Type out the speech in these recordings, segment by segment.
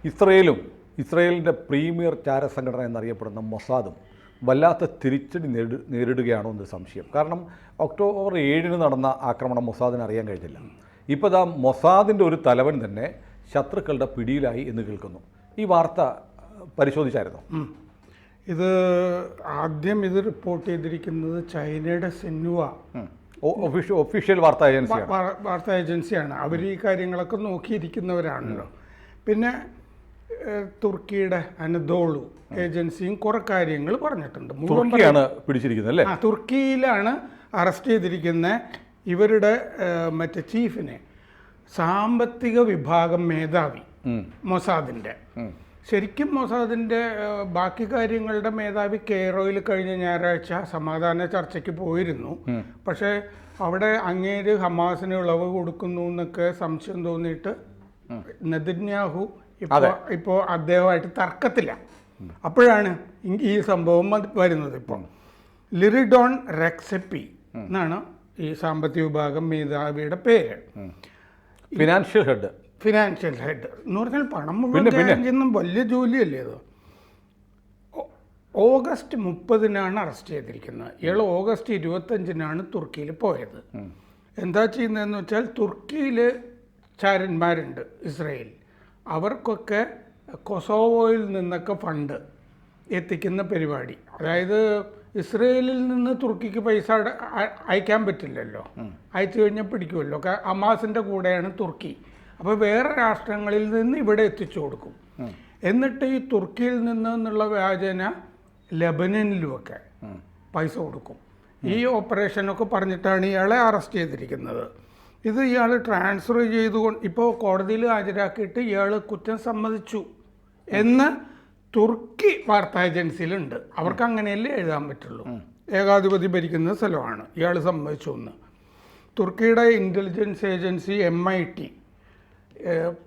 ഇസ്രയേലിൻ്റെ പ്രീമിയർ ചാരസംഘടന എന്നറിയപ്പെടുന്ന മൊസാദും വല്ലാത്ത തിരിച്ചടി നേരിടുകയാണോ എന്നൊരു സംശയം. കാരണം ഒക്ടോബർ 7 നടന്ന ആക്രമണം മൊസാദിന് അറിയാൻ കഴിഞ്ഞില്ല. ഇപ്പോൾ ദാ മൊസാദിൻ്റെ ഒരു തലവൻ തന്നെ ശത്രുക്കളുടെ പിടിയിലായി എന്ന് കേൾക്കുന്നു. ഈ വാർത്ത പരിശോധിച്ചായിരുന്നു? ഇത് റിപ്പോർട്ട് ചെയ്തിരിക്കുന്നത് ചൈനയുടെ സിൻഹുവ ഒഫീഷ്യൽ വാർത്താ ഏജൻസിയാണ്. അവർ ഈ കാര്യങ്ങളൊക്കെ നോക്കിയിരിക്കുന്നവരാണല്ലോ. പിന്നെ തുർക്കിയുടെ അനദോളു ഏജൻസിയും കുറെ കാര്യങ്ങൾ പറഞ്ഞിട്ടുണ്ട്. പിടിച്ചിരിക്കുന്നത് അല്ലേ? തുർക്കിയിലാണ് അറസ്റ്റ് ചെയ്തിരിക്കുന്ന ഇവരുടെ മറ്റേ ചീഫിനെ, സാമ്പത്തിക വിഭാഗം മേധാവി മൊസാദിൻ്റെ. ശരിക്കും മൊസാദിൻ്റെ ബാക്കി കാര്യങ്ങളുടെ മേധാവി കെയ്റോയിൽ കഴിഞ്ഞ ഞായറാഴ്ച സമാധാന ചർച്ചയ്ക്ക് പോയിരുന്നു. പക്ഷേ അവിടെ അങ്ങേര് ഹമാസിന് ഇളവ് കൊടുക്കുന്നു എന്നൊക്കെ സംശയം തോന്നിയിട്ട് നെതന്യാഹു ഇപ്പോൾ അദ്ദേഹമായിട്ട് തർക്കത്തില്ല. അപ്പോഴാണ് ഈ സംഭവം വരുന്നത്. ഇപ്പോൾ ലിറിഡോൺ റെക്സെപ്പി എന്നാണ് ഈ സാമ്പത്തിക വിഭാഗം മേധാവിയുടെ പേര്. ഫിനാൻഷ്യൽ ഹെഡ് എന്ന് പറഞ്ഞാൽ പണം മുഴുവൻ വലിയ ജോലിയല്ലേ അത്. ഓഗസ്റ്റ് 30 അറസ്റ്റ് ചെയ്തിരിക്കുന്നത്. ഇയാൾ ഓഗസ്റ്റ് 25 തുർക്കിയിൽ പോയത്. എന്താ ചെയ്യുന്നതെന്ന് വെച്ചാൽ തുർക്കിയിൽ ചാരന്മാരുണ്ട് ഇസ്രയേൽ, അവർക്കൊക്കെ കൊസോവോയിൽ നിന്നൊക്കെ ഫണ്ട് എത്തിക്കുന്ന പരിപാടി. അതായത് ഇസ്രയേലിൽ നിന്ന് തുർക്കിക്ക് പൈസ അയക്കാൻ പറ്റില്ലല്ലോ, അയച്ചു കഴിഞ്ഞാൽ പിടിക്കുമല്ലോ. ഹമാസിൻ്റെ കൂടെയാണ് തുർക്കി. അപ്പോൾ വേറെ രാഷ്ട്രങ്ങളിൽ നിന്ന് ഇവിടെ എത്തിച്ചു കൊടുക്കും. എന്നിട്ട് ഈ തുർക്കിയിൽ നിന്നുള്ള വ്യാജന ലെബനനിലുമൊക്കെ പൈസ കൊടുക്കും. ഈ ഓപ്പറേഷനൊക്കെ പറഞ്ഞിട്ടാണ് ഇയാളെ അറസ്റ്റ് ചെയ്തിരിക്കുന്നത്. ഇത് ഇയാൾ ട്രാൻസ്ഫർ ചെയ്തുകൊണ്ട് ഇപ്പോൾ കോടതിയിൽ ഹാജരാക്കിയിട്ട് ഇയാൾ കുറ്റം സമ്മതിച്ചു എന്ന് തുർക്കി വാർത്താ ഏജൻസിയിലുണ്ട്. അവർക്ക് അങ്ങനെയല്ലേ എഴുതാൻ പറ്റുള്ളൂ. ഏകാധിപതി ഭരിക്കുന്ന സ്ഥലമാണ്. ഇയാൾ സമ്മതിച്ചു എന്ന്. തുർക്കിയുടെ ഇൻ്റലിജൻസ് ഏജൻസി MIT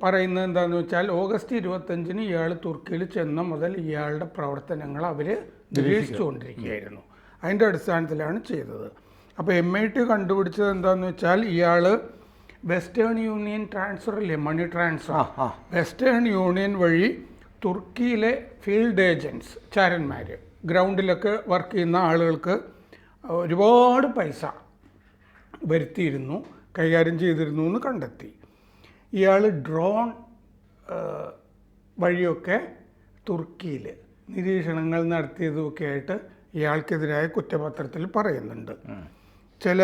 പറയുന്നത് എന്താണെന്ന് വെച്ചാൽ ഓഗസ്റ്റ് 25 ഇയാൾ തുർക്കിയിൽ ചെന്ന മുതൽ ഇയാളുടെ പ്രവർത്തനങ്ങൾ അവർ നിരീക്ഷിച്ചുകൊണ്ടിരിക്കുകയായിരുന്നു. അതിൻ്റെ അടിസ്ഥാനത്തിലാണ് ചെയ്തത്. അപ്പോൾ MIT കണ്ടുപിടിച്ചത് എന്താണെന്ന് വെച്ചാൽ ഇയാൾ വെസ്റ്റേൺ യൂണിയൻ ട്രാൻസ്ഫർ ഇല്ലേ, മണി ട്രാൻസ്ഫർ, വെസ്റ്റേൺ യൂണിയൻ വഴി തുർക്കിയിലെ ഫീൽഡ് ഏജൻറ്റ്സ്, ചാരന്മാർ, ഗ്രൗണ്ടിലൊക്കെ വർക്ക് ചെയ്യുന്ന ആളുകൾക്ക് ഒരുപാട് പൈസ വരുത്തിയിരുന്നു, കൈകാര്യം ചെയ്തിരുന്നു എന്ന് കണ്ടെത്തി. ഇയാൾ ഡ്രോൺ വഴിയൊക്കെ തുർക്കിയിൽ നിരീക്ഷണങ്ങൾ നടത്തിയതുമൊക്കെ ആയിട്ട് ഇയാൾക്കെതിരായ കുറ്റപത്രത്തിൽ പറയുന്നുണ്ട്. ചില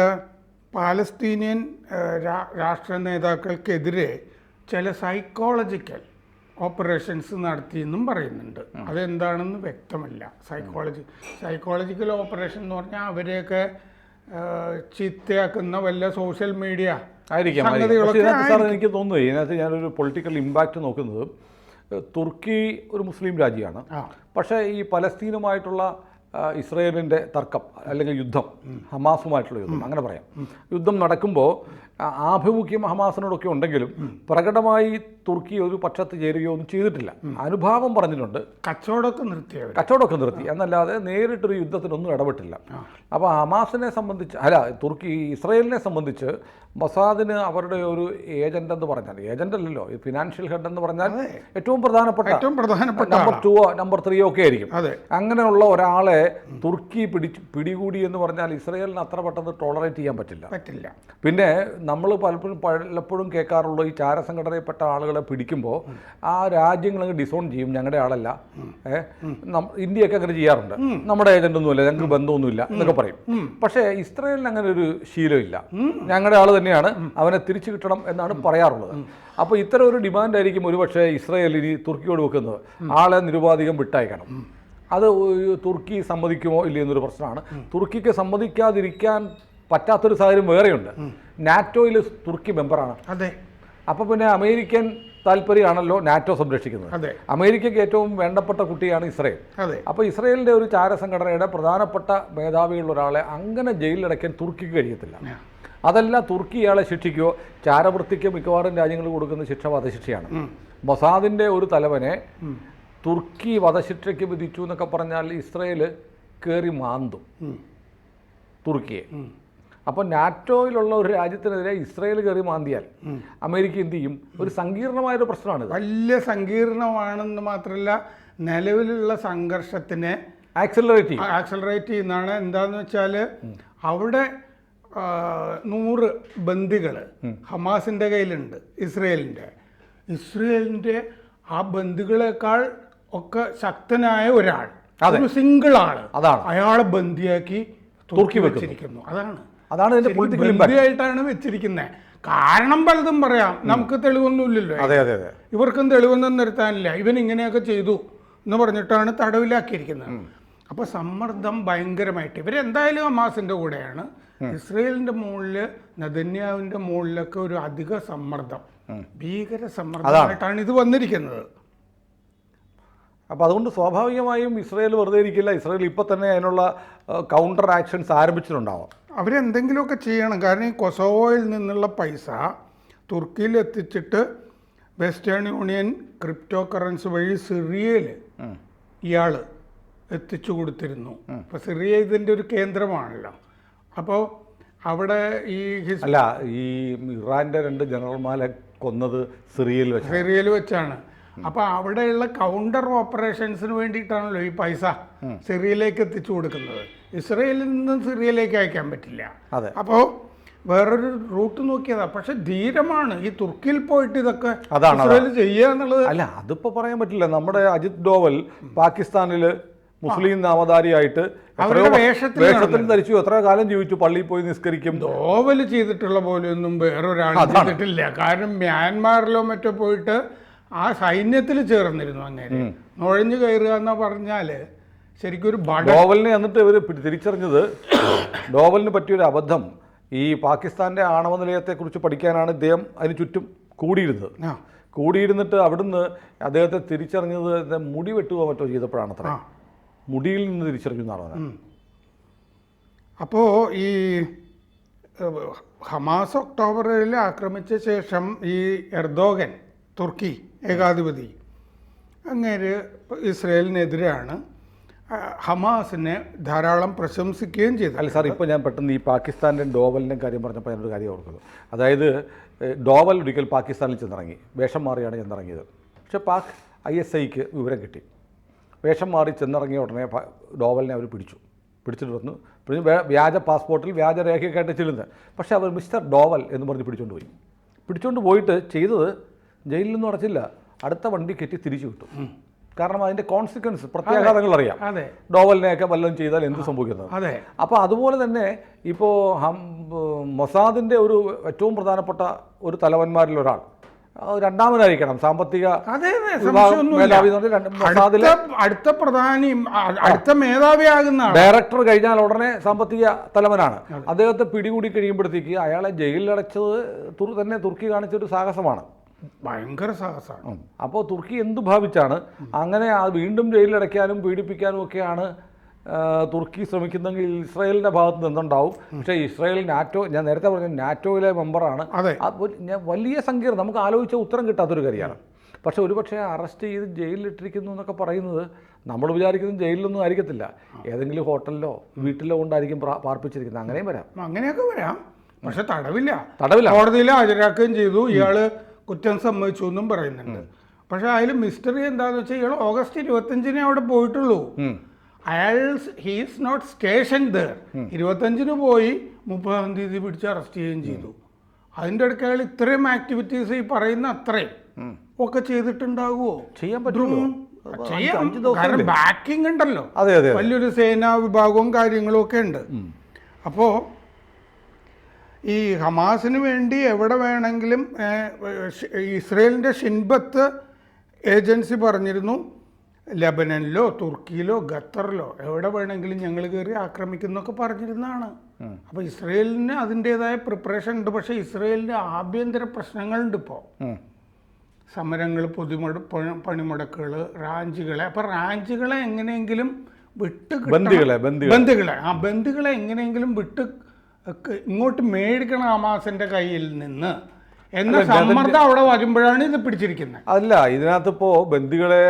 പാലസ്തീനിയൻ രാഷ്ട്ര നേതാക്കൾക്കെതിരെ ചില സൈക്കോളജിക്കൽ ഓപ്പറേഷൻസ് നടത്തിയെന്നും പറയുന്നുണ്ട്. അതെന്താണെന്ന് വ്യക്തമല്ല. സൈക്കോളജിക്കൽ ഓപ്പറേഷൻ എന്ന് പറഞ്ഞാൽ അവരെയൊക്കെ ചീത്തയാക്കുന്ന വല്ല സോഷ്യൽ മീഡിയ ആയിരിക്കാം. എനിക്ക് തോന്നുന്നു ഇതിനകത്ത് ഞാനൊരു പൊളിറ്റിക്കൽ ഇമ്പാക്റ്റ് നോക്കുന്നത്, തുർക്കി ഒരു മുസ്ലിം രാജ്യമാണ്. പക്ഷേ ഈ പലസ്തീനുമായിട്ടുള്ള ഇസ്രയേലിൻ്റെ തർക്കം അല്ലെങ്കിൽ യുദ്ധം, ഹമാസുമായിട്ടുള്ള യുദ്ധം അങ്ങനെ പറയാം, യുദ്ധം നടക്കുമ്പോൾ ആഭിമുഖ്യം ഹമാസിനോടൊക്കെ ഉണ്ടെങ്കിലും പ്രകടമായി തുർക്കി ഒരു പക്ഷത്ത് ചേരുകയോ ഒന്നും ചെയ്തിട്ടില്ല. അനുഭാവം പറഞ്ഞിട്ടുണ്ട്, കച്ചവടമൊക്കെ നിർത്തി എന്നല്ലാതെ നേരിട്ടൊരു യുദ്ധത്തിനൊന്നും ഇടപെട്ടില്ല. അപ്പോൾ ഹമാസിനെ സംബന്ധിച്ച് ഇസ്രയേലിനെ സംബന്ധിച്ച് മൊസാദിന് അവരുടെ ഒരു ഏജന്റ് എന്ന് പറഞ്ഞാൽ, ഏജന്റ് അല്ലല്ലോ, ഫിനാൻഷ്യൽ ഹെഡ് എന്ന് പറഞ്ഞാൽ ഏറ്റവും പ്രധാനപ്പെട്ട നമ്പർ 2 നമ്പർ 3 ഒക്കെ ആയിരിക്കും. അങ്ങനെയുള്ള ഒരാളെ തുർക്കി പിടികൂടി എന്ന് പറഞ്ഞാൽ ഇസ്രയേലിന് അത്ര പെട്ടെന്ന് ടോളറേറ്റ് ചെയ്യാൻ പറ്റില്ല. പിന്നെ നമ്മൾ പലപ്പോഴും കേൾക്കാറുള്ള ഈ ചാരസംഘടനയിൽപ്പെട്ട ആളുകളെ പിടിക്കുമ്പോൾ ആ രാജ്യങ്ങളങ്ങ് ഡിസോൺ ചെയ്യും, ഞങ്ങളുടെ ആളല്ല. ഇന്ത്യയൊക്കെ അങ്ങനെ ചെയ്യാറുണ്ട്, നമ്മുടെ ഏജന്റ് ഒന്നുമില്ല, ഞങ്ങൾക്ക് ബന്ധമൊന്നുമില്ല എന്നൊക്കെ പറയും. പക്ഷേ ഇസ്രയേലിന് അങ്ങനെ ഒരു ശീലമില്ല, ഞങ്ങളുടെ ആൾ തന്നെയാണ്, അവനെ തിരിച്ചു കിട്ടണം എന്നാണ് പറയാറുള്ളത്. അപ്പോൾ ഇത്തരം ഒരു ഡിമാൻഡായിരിക്കും ഒരുപക്ഷെ ഇസ്രയേൽ ഇനി തുർക്കിയോട് വെക്കുന്നത്, ആളെ നിരുപാധികം വിട്ടയക്കണം. അത് തുർക്കി സമ്മതിക്കുമോ ഇല്ലയെന്നൊരു പ്രശ്നമാണ്. തുർക്കിക്ക് സമ്മതിക്കാതിരിക്കാൻ പറ്റാത്തൊരു സാഹചര്യം വേറെയുണ്ട്. നാറ്റോയിൽ തുർക്കി മെമ്പറാണ്. അപ്പോൾ പിന്നെ അമേരിക്കൻ താല്പര്യമാണല്ലോ നാറ്റോ സംരക്ഷിക്കുന്നത്. അമേരിക്കയ്ക്ക് ഏറ്റവും വേണ്ടപ്പെട്ട കുട്ടിയാണ് ഇസ്രയേൽ. അപ്പോൾ ഇസ്രയേലിൻ്റെ ഒരു ചാരസംഘടനയുടെ പ്രധാനപ്പെട്ട മേധാവികളുള്ള ഒരാളെ അങ്ങനെ ജയിലിലടയ്ക്കാൻ തുർക്കിക്ക് കഴിയത്തില്ല. അതല്ല, തുർക്കി ഇയാളെ ശിക്ഷിക്കുകയോ, ചാരവൃത്തിക്ക് മിക്കവാറും രാജ്യങ്ങൾ കൊടുക്കുന്ന ശിക്ഷ വധശിക്ഷയാണ്. മൊസാദിൻ്റെ ഒരു തലവനെ തുർക്കി വധശിക്ഷയ്ക്ക് വിധിച്ചു എന്നൊക്കെ പറഞ്ഞാൽ ഇസ്രയേൽ കയറി മാന്തും തുർക്കിയെ. അപ്പോൾ നാറ്റോയിലുള്ള ഒരു രാജ്യത്തിനെതിരെ ഇസ്രയേൽ കയറി മാന്തിയാൽ അമേരിക്ക എന്ത് ചെയ്യും? ഒരു സങ്കീർണമായൊരു പ്രശ്നമാണ്. വലിയ സങ്കീർണമാണെന്ന് മാത്രമല്ല, നിലവിലുള്ള സംഘർഷത്തിനെ ആക്സലറേറ്റ് ചെയ്യുന്നതാണ്. എന്താന്ന് വെച്ചാൽ അവിടെ 100 ബന്ദികൾ ഹമാസിൻ്റെ കയ്യിലുണ്ട്. ഇസ്രയേലിൻ്റെ ആ ബന്ദികളെക്കാൾ ഒക്കെ ശക്തനായ ഒരാൾ, ഒരു സിംഗിൾ ആള്, അയാളെ ബന്ദിയാക്കി തുർക്കി വെച്ചിരിക്കുന്നു. അതാണ് ബന്ദിയായിട്ടാണ് വെച്ചിരിക്കുന്നത്. കാരണം പലതും പറയാം, നമുക്ക് തെളിവൊന്നുമില്ലല്ലോ. ഇവർക്കും തെളിവൊന്നും നിർത്താനില്ല. ഇവൻ ഇങ്ങനെയൊക്കെ ചെയ്തു എന്ന് പറഞ്ഞിട്ടാണ് തടവിലാക്കിയിരിക്കുന്നത്. അപ്പോൾ സമ്മർദ്ദം ഭയങ്കരമായിട്ട് ഇവരെന്തായാലും ഹമാസിൻ്റെ കൂടെയാണ്. ഇസ്രയേലിൻ്റെ മുകളിൽ, നെതന്യാഹുവിൻ്റെ മുകളിലൊക്കെ ഒരു അധിക സമ്മർദ്ദം, ഭീകര സമ്മർദ്ദമായിട്ടാണ് ഇത് വന്നിരിക്കുന്നത്. അപ്പോൾ അതുകൊണ്ട് സ്വാഭാവികമായും ഇസ്രയേൽ വെറുതെ ഇരിക്കില്ല. ഇസ്രയേൽ ഇപ്പോൾ തന്നെ അതിനുള്ള കൗണ്ടർ ആക്ഷൻസ് ആരംഭിച്ചിട്ടുണ്ടാവാം. അവരെന്തെങ്കിലുമൊക്കെ ചെയ്യണം. കാരണം ഈ കൊസോവോയിൽ നിന്നുള്ള പൈസ തുർക്കിയിൽ എത്തിച്ചിട്ട് വെസ്റ്റേൺ യൂണിയൻ ക്രിപ്റ്റോ കറൻസി വഴി സിറിയയിൽ ഇയാൾ എത്തിച്ചു കൊടുത്തിരുന്നു. അപ്പോൾ സിറിയ ഇതിൻ്റെ ഒരു കേന്ദ്രമാണല്ലോ. അപ്പോൾ അവിടെ ഈ ഇറാൻ്റെ 2 ജനറൽമാരെ കൊന്നത് സിറിയയിൽ വെച്ചാണ്. അപ്പോൾ അവിടെയുള്ള കൗണ്ടർ ഓപ്പറേഷൻസിന് വേണ്ടിയിട്ടാണല്ലോ ഈ പൈസ സിറിയയിലേക്ക് എത്തിച്ചു കൊടുക്കുന്നത്. ഇസ്രയേലിൽ നിന്ന് സിറിയയിലേക്ക് അയക്കാൻ പറ്റില്ല. അപ്പോൾ വേറൊരു റൂട്ട് നോക്കിയതാ. പക്ഷെ ധീരമാണ് ഈ തുർക്കിയിൽ പോയിട്ട് ഇതൊക്കെ ഇസ്രയേൽ ചെയ്യുക എന്നുള്ളത്. അല്ല, അതിപ്പോൾ പറയാൻ പറ്റില്ല. നമ്മുടെ അജിത് ഡോവൽ പാകിസ്ഥാനിൽ മുസ്ലിം നാമധാരിയായിട്ട് വേഷത്തിൽ ധരിച്ചു, എത്ര കാലം ജീവിച്ചു, പള്ളിയിൽ പോയി നിസ്കരിക്കും. ഡോവൽ ചെയ്തിട്ടുള്ള പോലെയൊന്നും വേറൊരാൾ ചെയ്തിട്ടില്ല. കാരണം മ്യാൻമാറിലോ മറ്റോ പോയിട്ട് ആ സൈന്യത്തിൽ ചേർന്നിരുന്നു. അങ്ങനെ നുഴഞ്ഞു കയറുക എന്ന് പറഞ്ഞാൽ ശരിക്കും ഒരു ഡോവലിനെ എന്നിട്ട് ഇവർ തിരിച്ചറിഞ്ഞത്, ഡോവലിന് പറ്റിയൊരു അബദ്ധം, ഈ പാകിസ്ഥാൻ്റെ ആണവ നിലയത്തെക്കുറിച്ച് പഠിക്കാനാണ് ഇദ്ദേഹം അതിന് ചുറ്റും കൂടിയിരുന്നിട്ട് അവിടുന്ന് അദ്ദേഹത്തെ തിരിച്ചറിഞ്ഞത് മുടി വെട്ടുക മറ്റോ ചെയ്തപ്പോഴാണ്. അത്ര മുടിയിൽ നിന്ന് തിരിച്ചറിഞ്ഞു എന്നാണ് പറഞ്ഞത്. അപ്പോൾ ഈ ഹമാസ് ഒക്ടോബറിൽ ആക്രമിച്ച ശേഷം ഈ എർദോഗൻ, തുർക്കി ഏകാധിപതി, അങ്ങേര് ഇസ്രയേലിനെതിരെയാണ്. ഹമാസിനെ ധാരാളം പ്രശംസിക്കുകയും ചെയ്തു. അല്ല സാർ, ഇപ്പോൾ ഞാൻ പെട്ടെന്ന് ഈ പാകിസ്ഥാൻ്റെ ഡോവലിൻ്റെ കാര്യം പറഞ്ഞപ്പോൾ ഞാനൊരു കാര്യം ഓർക്കുന്നത്. അതായത് ഡോവൽ ഒരിക്കൽ പാകിസ്ഥാനിൽ ചെന്നിറങ്ങി, വേഷം മാറിയാണ് ചെന്നിറങ്ങിയത്. പക്ഷേ പാക് ISIക്ക് വിവരം കിട്ടി. വേഷം മാറി ചെന്നിറങ്ങിയ ഉടനെ ഡോവലിനെ അവർ പിടിച്ചിട്ട് വന്നു. വ്യാജ പാസ്പോർട്ടിൽ വ്യാജ രേഖയൊക്കെയായിട്ട് ചെല്ലുന്നത്. പക്ഷേ അവർ മിസ്റ്റർ ഡോവൽ എന്ന് പറഞ്ഞ് പിടിച്ചുകൊണ്ട് പോയിട്ട് ചെയ്തത് ജയിലിൽ നിന്നും അടച്ചില്ല, അടുത്ത വണ്ടി കെട്ടി തിരിച്ചു കിട്ടും. കാരണം അതിൻ്റെ കോൺസിക്വൻസ്, പ്രത്യാഘാതങ്ങൾ അറിയാം. ഡോവലിനെയൊക്കെ വല്ലതും ചെയ്താൽ എന്ത് സംഭവിക്കുന്നത്. അപ്പോൾ അതുപോലെ തന്നെ ഇപ്പോൾ മൊസാദിൻ്റെ ഒരു ഏറ്റവും പ്രധാനപ്പെട്ട ഒരു തലവന്മാരിൽ ഒരാൾ രണ്ടാമനായിരിക്കണം, സാമ്പത്തിക അടുത്ത പ്രധാനി, അടുത്ത മേധാവിയാകുന്ന ഡയറക്ടർ കഴിഞ്ഞാൽ ഉടനെ സാമ്പത്തിക തലവനാണ്. അദ്ദേഹത്തെ പിടികൂടി കഴിയുമ്പോഴത്തേക്ക് അയാളെ ജയിലിലടച്ചത് തന്നെ തുർക്കി കാണിച്ചൊരു സാഹസമാണ്, ഭയങ്കര സാഹസമാണ്. അപ്പോൾ തുർക്കി എന്ത് ഭാവിച്ചാണ് അങ്ങനെ വീണ്ടും ജയിലിലടയ്ക്കാനും പീഡിപ്പിക്കാനും ഒക്കെയാണ് തുർക്കി ശ്രമിക്കുന്നെങ്കിൽ ഇസ്രായേലിൻ്റെ ഭാഗത്ത് നിന്നുണ്ടാവും. പക്ഷേ ഇസ്രായേൽ നാറ്റോ, ഞാൻ നേരത്തെ പറഞ്ഞ നാറ്റോയിലെ മെമ്പറാണ്. വലിയ സങ്കീർണം, നമുക്ക് ആലോചിച്ച ഉത്തരം കിട്ടാത്തൊരു കാര്യമാണ്. പക്ഷേ ഒരുപക്ഷെ അറസ്റ്റ് ചെയ്ത് ജയിലിലിട്ടിരിക്കുന്നു എന്നൊക്കെ പറയുന്നത് നമ്മൾ വിചാരിക്കുന്നത് ജയിലിലൊന്നും ആയിരിക്കത്തില്ല, ഏതെങ്കിലും ഹോട്ടലിലോ വീട്ടിലോ കൊണ്ടായിരിക്കും പാർപ്പിച്ചിരിക്കുന്നത്. അങ്ങനെയൊക്കെ വരാം. പക്ഷെ തടവില്ല. കോടതിയിൽ ഹാജരാക്കുകയും ചെയ്തു. ഇയാള് കുറ്റം സമ്മതിച്ചു എന്നും പറയുന്നുണ്ട്. പക്ഷെ അതിൽ മിസ്റ്ററി എന്താണെന്ന് വെച്ചാൽ ഇയാൾ ഓഗസ്റ്റ് 25 അവിടെ പോയിട്ടുള്ളൂ. അയാൾ ഹീസ് നോട്ട് സ്റ്റേഷൻ ദർ. 25 പോയി 30-ാം തീയതി പിടിച്ച് അറസ്റ്റ് ചെയ്യുകയും ചെയ്തു. അതിൻ്റെ ഇടയ്ക്ക് അയാൾ ഇത്രയും ആക്ടിവിറ്റീസ് ഈ പറയുന്ന അത്രയും ഒക്കെ ചെയ്തിട്ടുണ്ടാകുമോ? ചെയ്യാൻ പറ്റുമോ? കാരണം ബാക്കിംഗ് ഉണ്ടല്ലോ, വലിയൊരു സേനാ വിഭാഗവും കാര്യങ്ങളും ഒക്കെ ഉണ്ട്. അപ്പോൾ ഈ ഹമാസിന് വേണ്ടി എവിടെ വേണമെങ്കിലും, ഇസ്രയേലിൻ്റെ ഷിൻബത്ത് ഏജൻസി പറഞ്ഞിരുന്നു, ലബനനിലോ തുർക്കിയിലോ ഖത്തറിലോ എവിടെ വേണമെങ്കിലും ഞങ്ങൾ കയറി ആക്രമിക്കുന്നൊക്കെ പറഞ്ഞിരുന്നതാണ്. അപ്പോൾ ഇസ്രയേലിന് അതിൻ്റേതായ പ്രിപ്പറേഷൻ ഉണ്ട്. പക്ഷേ ഇസ്രയേലിൻ്റെ ആഭ്യന്തര പ്രശ്നങ്ങളുണ്ട്. ഇപ്പോൾ സമരങ്ങൾ, പണിമുടക്കുകൾ, റാഞ്ചുകളെ. അപ്പോൾ റാഞ്ചുകളെ എങ്ങനെയെങ്കിലും ബന്ദികളെ എങ്ങനെയെങ്കിലും ഇങ്ങോട്ട് മേടിക്കണം ഹമാസിൻ്റെ കയ്യിൽ നിന്ന് എന്ന സമ്മർദ്ദം അവിടെ വരുമ്പോഴാണ് ഇത് പിടിച്ചിരിക്കുന്നത്. അല്ല, ഇതിനകത്തിപ്പോൾ ബന്ദികളെ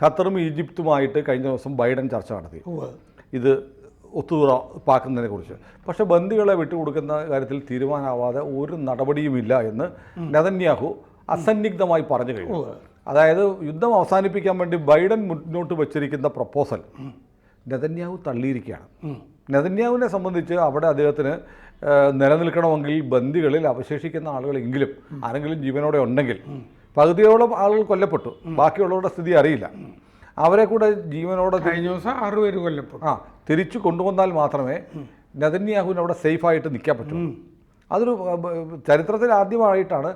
ഖത്തറും ഈജിപ്തുമായിട്ട് കഴിഞ്ഞ ദിവസം ബൈഡൻ ചർച്ച നടത്തി. ഇത് ഒത്തുതീർപ്പാക്കുന്നതിനെ കുറിച്ച്. പക്ഷേ ബന്ദികളെ വിട്ടുകൊടുക്കുന്ന കാര്യത്തിൽ തീരുമാനമാവാതെ ഒരു നടപടിയുമില്ല എന്ന് നെതന്യാഹു അസന്നിഗ്ധമായി പറഞ്ഞു കഴിഞ്ഞു. അതായത് യുദ്ധം അവസാനിപ്പിക്കാൻ വേണ്ടി ബൈഡൻ മുന്നോട്ട് വച്ചിരിക്കുന്ന പ്രപ്പോസൽ നെതന്യാഹു തള്ളിയിരിക്കുകയാണ്. നെതന്യാഹുവിനെ സംബന്ധിച്ച് അവിടെ അദ്ദേഹത്തിന് നിലനിൽക്കണമെങ്കിൽ ബന്ദികളിൽ അവശേഷിക്കുന്ന ആളുകളെങ്കിലും ആരെങ്കിലും ജീവനോടെ ഉണ്ടെങ്കിൽ, പകുതിയോളം ആളുകൾ കൊല്ലപ്പെട്ടു, ബാക്കിയുള്ളവരുടെ സ്ഥിതി അറിയില്ല, അവരെ കൂടെ ജീവനോടെ കഴിഞ്ഞ ദിവസം 6 പേര് കൊല്ലപ്പെട്ടു. തിരിച്ചു കൊണ്ടുവന്നാൽ മാത്രമേ നെതന്യാഹുവിന് അവിടെ സേഫായിട്ട് നിൽക്കാൻ പറ്റൂ. അതൊരു ചരിത്രത്തിൽ ആദ്യമായിട്ടാണ്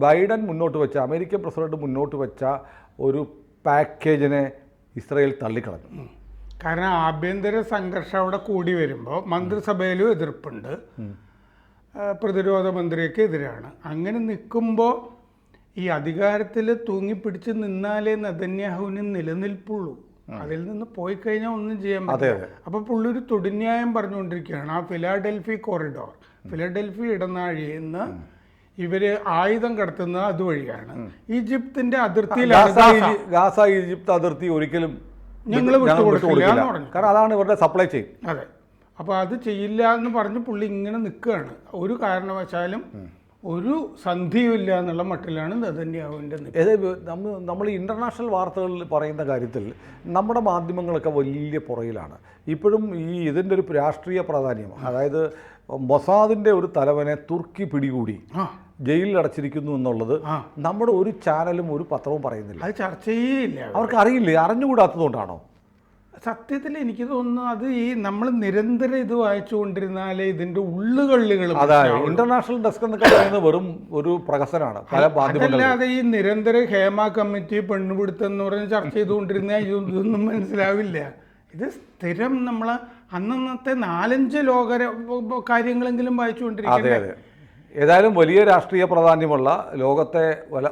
ബൈഡൻ മുന്നോട്ട് വെച്ച, അമേരിക്കൻ പ്രസിഡന്റ് മുന്നോട്ട് വെച്ച ഒരു പാക്കേജിനെ ഇസ്രായേൽ തള്ളിക്കളഞ്ഞു. കാരണം ആഭ്യന്തര സംഘർഷം അവിടെ കൂടി വരുമ്പോൾ മന്ത്രിസഭയിലും എതിർപ്പുണ്ട്, പ്രതിരോധ മന്ത്രിയൊക്കെ എതിരാണ്. അങ്ങനെ നിൽക്കുമ്പോൾ ഈ അധികാരത്തിൽ തൂങ്ങിപ്പിടിച്ച് നിന്നാലേ നെതന്യാഹുവിന് നിലനിൽപ്പുള്ളൂ. അതിൽ നിന്ന് പോയി കഴിഞ്ഞാൽ ഒന്നും ചെയ്യാൻ പറ്റില്ല. അപ്പോൾ പുള്ളി ഒരു തൊടിന്യായം പറഞ്ഞുകൊണ്ടിരിക്കുകയാണ്. ആ ഫിലാഡൽഫി കോറിഡോർ, ഫിലാഡൽഫി ഇടനാഴിയിൽ നിന്ന് ഇവര് ആയുധം കടത്തുന്നത് അതുവഴിയാണ്. ഈജിപ്തിന്റെ അതിർത്തിയിലാണ് ഗാസ ഈജിപ്ത് അതിർത്തി ഒരിക്കലും ഞങ്ങൾ വിട്ടുകൊടുക്കില്ല എന്ന് പറഞ്ഞു. കാരണം അതാണ് ഇവരുടെ സപ്ലൈ ചെയിൻ. അതെ. അപ്പോൾ അത് ചെയ്യില്ല എന്ന് പറഞ്ഞ് പുള്ളി ഇങ്ങനെ നിൽക്കുകയാണ്. ഒരു കാരണവശാലും ഒരു സന്ധിയുമില്ല എന്നുള്ള മട്ടിലാണ് നെതന്യാഹുവിൻ്റെ. നമ്മൾ ഇൻ്റർനാഷണൽ വാർത്തകളിൽ പറയുന്ന കാര്യത്തിൽ നമ്മുടെ മാധ്യമങ്ങളൊക്കെ വലിയ പുറയിലാണ്. ഇപ്പോഴും ഇതിൻ്റെ ഒരു രാഷ്ട്രീയ പ്രാധാന്യം, അതായത് മൊസാദിൻ്റെ ഒരു തലവനെ തുർക്കി പിടികൂടി ജയിലിൽ അടച്ചിരിക്കുന്നു എന്നുള്ളത് നമ്മുടെ ഒരു ചാനലും ഒരു പത്രവും പറയുന്നില്ല. അത് ചർച്ച ചെയ്യില്ല. അവർക്ക് അറിയില്ല, അറിഞ്ഞുകൂടാത്തതുകൊണ്ടാണോ? സത്യത്തിൽ എനിക്ക് തോന്നുന്നു അത് ഈ നമ്മൾ നിരന്തരം ഇത് വായിച്ചുകൊണ്ടിരുന്നാലേ ഇതിന്റെ ഉള്ളുകള്ളികൾ. അതായത് ഇന്റർനാഷണൽ ഡെസ്ക് എന്നൊക്കെ പറയുന്നത് വെറും ഒരു പ്രഹസനാണ്. അതല്ലാതെ ഈ നിരന്തരം ഹേമ കമ്മിറ്റി പെണ്ണുപിടുത്തം എന്ന് പറഞ്ഞ് ചർച്ച ചെയ്തുകൊണ്ടിരുന്നാൽ ഇതൊന്നും മനസ്സിലാവില്ല. ഇത് സ്ഥിരം നമ്മൾ അന്നത്തെ 4-5 ലോക കാര്യങ്ങളെങ്കിലും വായിച്ചുകൊണ്ടിരിക്കുന്നത്. ഏതായാലും വലിയ രാഷ്ട്രീയ പ്രാധാന്യമുള്ള ലോകത്തെ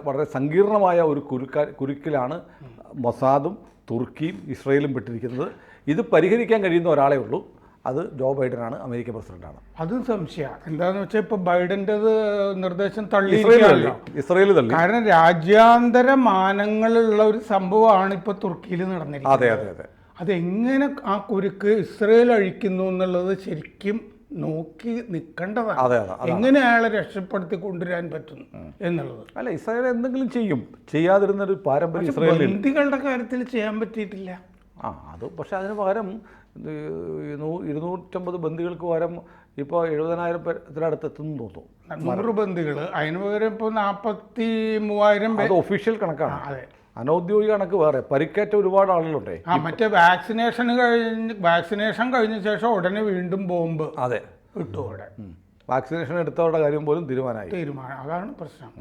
വളരെ സങ്കീർണമായ ഒരു കുരുക്കിലാണ് മൊസാദും തുർക്കിയും ഇസ്രയേലും പെട്ടിരിക്കുന്നത്. ഇത് പരിഹരിക്കാൻ കഴിയുന്ന ഒരാളേ ഉള്ളൂ, അത് ജോ ബൈഡനാണ്, അമേരിക്കൻ പ്രസിഡന്റാണ്. അതും സംശയമാണ്. എന്താണെന്ന് വെച്ചാൽ ഇപ്പോൾ ബൈഡൻ്റെത് നിർദ്ദേശം തള്ളി, ഇസ്രയേൽ തള്ളി. കാരണം രാജ്യാന്തര മാനങ്ങളുള്ള ഒരു സംഭവമാണ് ഇപ്പോൾ തുർക്കിയിൽ നടന്നിരിക്കുന്നത്. അതെ അതെ അതെ. അതെങ്ങനെ ആ കുരുക്ക് ഇസ്രയേൽ അഴിക്കുന്നു എന്നുള്ളത് ശരിക്കും നോക്കി നിൽക്കേണ്ടതാണ്. അതെ, എങ്ങനെ അയാളെ രക്ഷപ്പെടുത്തി കൊണ്ടുവരാൻ പറ്റും എന്നുള്ളത്. അല്ല, ഇസ്രായേൽ എന്തെങ്കിലും ചെയ്യും, ചെയ്യാതിരുന്നൊരു പാരമ്പര്യം ഇസ്രായേലിൽ. ബന്ദികളുടെ കാര്യത്തിൽ ചെയ്യാൻ പറ്റിയിട്ടില്ല. അത് പക്ഷെ അതിന് പകരം 250 ബന്ദികൾക്ക് പകരം ഇപ്പോൾ 70,000 എത്തുന്നു തോന്നുന്നു. 100 ബന്ദികൾ, അതിന് പകരം ഇപ്പോൾ 43,000. അത് ഒഫീഷ്യൽ കണക്കാണ്. അതെ, അനൗദ്യോഗിക കണക്ക് വേറെ. പരിക്കേറ്റ ഒരുപാട് ആളുകളുണ്ടേ. മറ്റേ വാക്സിനേഷൻ കഴിഞ്ഞ ശേഷം ഉടനെ വീണ്ടും ബോംബ് ഇട്ടു. അവിടെ വാക്സിനേഷൻ എടുത്തവരുടെ കാര്യം പോലും തീരുമാനം. അതാണ് പ്രശ്നം.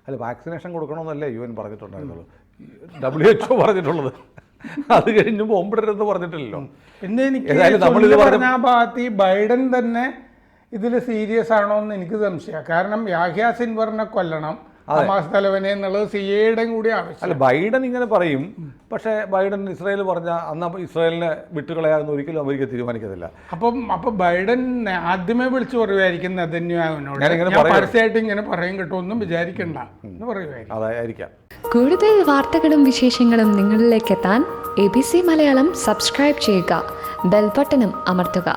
അല്ല, വാക്സിനേഷൻ കൊടുക്കണമെന്നല്ലേ UN പറഞ്ഞിട്ടുണ്ടായിരുന്നുള്ളൂ, WHO പറഞ്ഞിട്ടുള്ളത്. അത് കഴിഞ്ഞ് ബോംബിടരുതെന്ന് പറഞ്ഞിട്ടില്ലല്ലോ. പിന്നെ എനിക്ക് പറഞ്ഞ ആ ഭാഗത്ത് ഈ ബൈഡൻ തന്നെ ഇതിൽ സീരിയസ് ആണോ എന്ന് എനിക്ക് സംശയമാണ്. കാരണം യാഹ്യ സിൻവറിനെ കൊല്ലണം, ഹമാസ് തലവനെ എന്നുള്ളത് സിഐയുടെയും കൂടി ആവശ്യം. അല്ല, ബൈഡൻ ഇങ്ങനെ പറയും, പക്ഷേ ബൈഡൻ ഇസ്രായേൽ പറഞ്ഞ അന്ന് ഇസ്രായേലിനെ വിട്ടുകളയാമെന്ന് ഒരിക്കലും അമേരിക്ക തീരുമാനിക്കത്തില്ല. അപ്പം ബൈഡൻ ആദ്യമേ വിളിച്ചു പറയുമായിരിക്കും നെതന്യാഹുവിനോട്, പരസ്യമായിട്ട് ഇങ്ങനെ പറയും കേട്ടോ, ഒന്നും വിചാരിക്കണ്ട എന്ന് പറയുമായിരിക്കും. അതായിരിക്കാം. കൂടുതൽ വാർത്തകളും വിശേഷങ്ങളും നിങ്ങളിലേക്ക് എത്താൻ ABC മലയാളം സബ്സ്ക്രൈബ് ചെയ്യുക, ബെൽ ബട്ടണും അമർത്തുക.